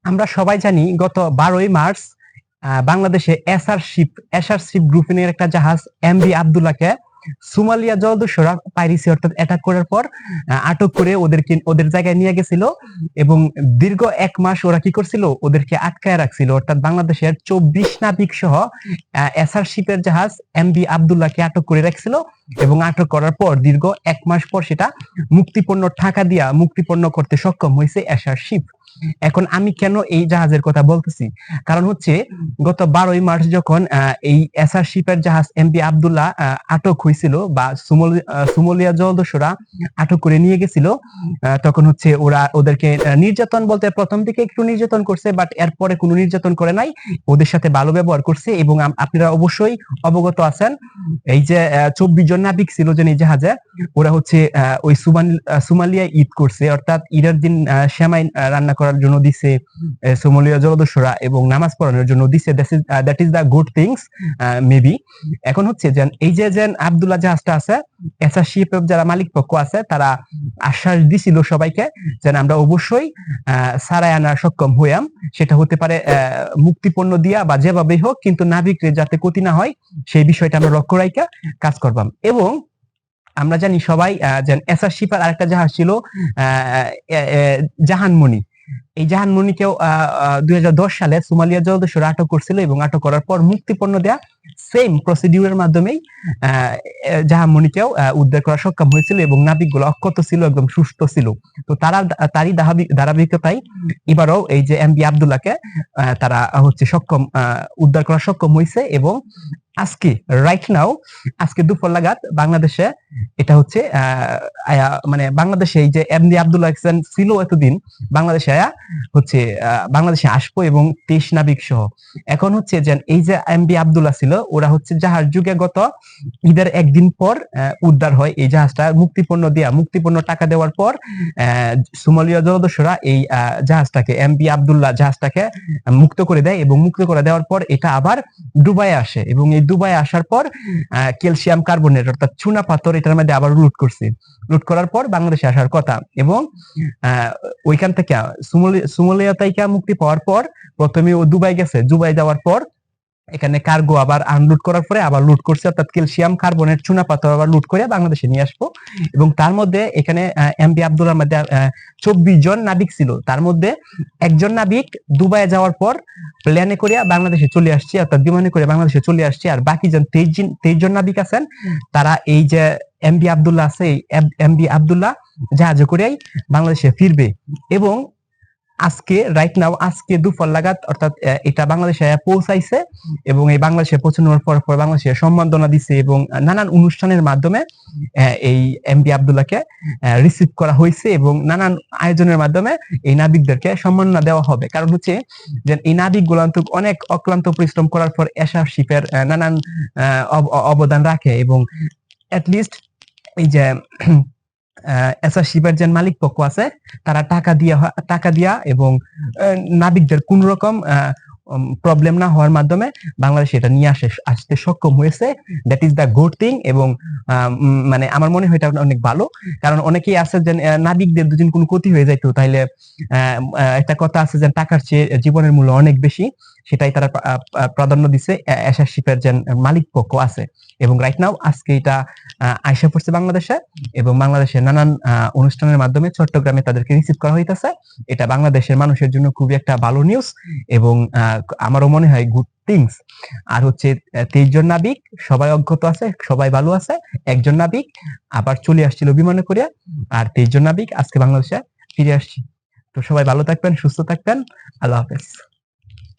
আমরা সবাই জানি গত 12ই মার্চ বাংলাদেশে এসআর শিপ গ্রুপিনের একটা জাহাজ এমভি আব্দুল্লাহকে সোমালিয়া জলদস্যুরা পাইরেসি অর্থাৎ অ্যাটাক করার পর আটক করে ওদের জায়গায় নিয়ে গেছিল এবং দীর্ঘ 1 মাস ওরা কি করছিল, ওদেরকে আটকায় রাখছিল। অর্থাৎ বাংলাদেশের 24 নাবিক সহ এসআর শিপের জাহাজ এমভি আব্দুল্লাহকে আটক করে রাখছিল এবং আটক করার পর দীর্ঘ 1 মাস পর সেটা মুক্তিপণ্য টাকা দিয়া মুক্তিপণ্য করতে সক্ষম হয়েছে এসআর শিপ। এখন আমি কেন এই জাহাজের কথা বলতেছি, কারণ হচ্ছে গত 12ই মার্চ যখন এই এসআর শিপের জাহাজ এমভি আব্দুল্লাহ আটক হয়েছিল বা সোমালিয়া জলদস্যুরা আটক করে নিয়ে গেছিল, তখন হচ্ছে ওদেরকে নির্যাতন বলতে প্রথম দিকে একটু নির্যাতন করছে, বাট এরপরে কোনো নির্যাতন করে নাই, ওদের সাথে ভালো ব্যবহার করছে। এবং আপনারা অবশ্যই অবগত আছেন এই যে 24 জন নাবিক ছিল যে এই জাহাজে, ওরা হচ্ছে ওই সোমালিয়া ঈদ করছে, অর্থাৎ ঈদের দিন সেমাই রান্না করার জন্য দিছে সোমালিয়া জলদস্যুরা এবং নামাজ পড়ানোর জন্য দিছে। That is the good things maybe. এখন হচ্ছে যে এই যে আব্দুল্লাহ জাহাজটা আছে, এসআর শিপের যারা মালিক পক্ষ আছে তারা আশ্বাস দিছিল সবাইকে যে আমরা অবশ্যই সারায় আনা সক্ষম হইয়াম, সেটা হতে পারে মুক্তিপণ্য দিয়া বা যেভাবেই হোক, কিন্তু নাবিকদের যাতে ক্ষতি না হয় সেই বিষয়টা আমরা লক্ষ্য রাখা কাজ করবাম। এবং আমরা জানি সবাই যে এসআর শিপের আরেকটা জাহাজ ছিল জাহানমণি। এই জাহানমণিকেও 2010 সালে সোমালিয়া জলদস্যুরা আটক করছিল এবং আটক করার পর মুক্তিপণ্য দেয়া সেম প্রসিডিউরের মাধ্যমেই জাহানমণিকেও উদ্ধার করা সক্ষম হয়েছিল এবং নাবিকগুলো অক্ষত ছিল, একদম সুস্থ ছিল। তো তারই ধারাবাহিকতায় এবারও এই যে এমভি আব্দুল্লাহকে তারা হচ্ছে উদ্ধার করা সক্ষম হয়েছে। এবং আজকে রাইট নাও আজকে দুপুর লাগাত বাংলাদেশে এটা হচ্ছে মানে বাংলাদেশে এই যে এমভি আব্দুল্লাহ ছিল এতদিন বাংলাদেশে হচ্ছে বাংলাদেশে আসবো এবং 23 নাবিক সহ। এখন হচ্ছে যে এই যে এমভি আব্দুল্লাহ ছিল, ওরা হচ্ছে জাহাজ যুগে গত ঈদের একদিন পর উদ্ধার হয় এই জাহাজটা মুক্তিপণ্য টাকা দেওয়ার পর সোমালিয়া জলদস্যুরা এই জাহাজটাকে এমভি আব্দুল্লাহ জাহাজটাকে মুক্ত করে দেয় এবং মুক্ত করে দেওয়ার পর এটা আবার দুবাইয়ে আসে এবং এই দুবাইয়ে আসার পর ক্যালসিয়াম কার্বনেট অর্থাৎ চুনা পাথর এটার মধ্যে আবার লুট করার পর বাংলাদেশে আসার কথা। এবং ওইখান থেকে সোমালিয়া থেকে মুক্তি পাওয়ার পর প্রথমে ও দুবাই গেছে, দুবাই যাওয়ার পর এখানে কার্গো আবার আনলোড করার পরে আবার লুট করছে, অর্থাৎ ক্যালসিয়াম কার্বনেট চুনা পাথর আবার লুট করে বাংলাদেশে নিয়ে আসবো। এবং তার মধ্যে এখানে এমভি আব্দুল্লাহর মধ্যে 24 জন নাবিক ছিল, তার মধ্যে একজন নাবিক দুবাই যাওয়ার পর প্লেনে করে বাংলাদেশে চলে আসছে, অর্থাৎ বিমানে করে বাংলাদেশে চলে আসছে। আর বাকি 23 জন নাবিক আছেন তারা এই যে এমভি আব্দুল্লাহ আছে, এমভি আব্দুল্লাহ জাহাজে করেই বাংলাদেশে ফিরবে। এবং আজকে রাইট নাও আজকে দুপুর লাগাত অর্থাৎ এটা বাংলাদেশে পৌঁছাইছে এবং এই বাংলাদেশে পৌঁছানোর পর বাংলাদেশে সম্মাননা দিছে এবং নানান অনুষ্ঠানের মাধ্যমে এই এমভি আব্দুল্লাহকে রিসিভ করা হয়েছে এবং নানান আয়োজনের মাধ্যমে এই নাবিকদেরকে সম্মাননা দেওয়া হবে। কারণ হচ্ছে যে এই নাবিকগুলো অনেক অক্লান্ত পরিশ্রম করার পর এসআর শিপের নানান অবদান রাখে এবং এই যে এসআর শিপের যে মালিক পক্ষ আছে তারা টাকা দিয়া এবং নাবিকদের কোন রকম প্রবলেম না হওয়ার মাধ্যমে বাংলাদেশে এটা নিয়ে আসতে সক্ষম হয়েছে। That is the good thing. এবং মানে আমার মনে হয় এটা অনেক ভালো, কারণ অনেকেই আছে যে নাবিকদের দুদিন কোনো ক্ষতি হয়ে যাইতো তাহলে একটা কথা আছে যে টাকার চেয়ে জীবনের মূল্য অনেক বেশি, সেটাই তারা প্রাধান্য দিছে এসআর শিপের যে মালিক পক্ষ আছে। এবং রাইট নাও আজকে এটা আইসা পড়ছে বাংলাদেশে এবং বাংলাদেশের নানান অনুষ্ঠানের মাধ্যমে চট্টগ্রামে তাদেরকে রিসিভ করা হইতাছে। এটা বাংলাদেশের মানুষের জন্য খুবই একটা ভালো নিউজ এবং আমারও মনে হয় গুড থিংস। আর হচ্ছে 23 জন নাবিক সবাই অজ্ঞাত আছে, সবাই ভালো আছে। একজন নাবিক আবার চলে আসছিল বিমানে করে, আর 23 জন নাবিক আজকে বাংলাদেশে ফিরে আসছে। তো সবাই ভালো থাকবেন, সুস্থ থাকবেন। আল্লাহ হাফেজ।